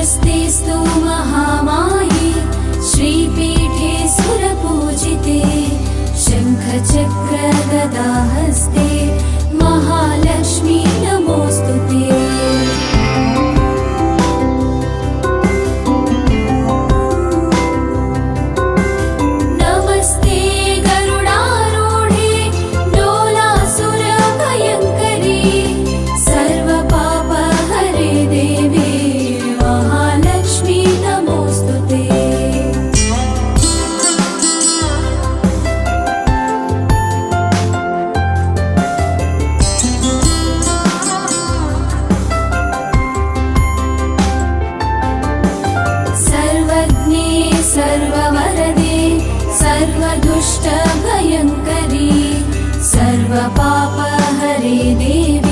स्वस्तिस्तु महामाये श्रीपीठे सुरपूजिते शङ्खचक्र गदाहस्ते महालक्ष्मी नमोऽस्तुते। नमस्ते गरुडारूढे डोलासुरभयङ्करी सर्वपापहरे देवी महालक्ष्मी नमोऽस्तुते। सर्वज्ञे सर्ववरदे सर्वदुष्टभयङ्करी सर्वपापहरे देवी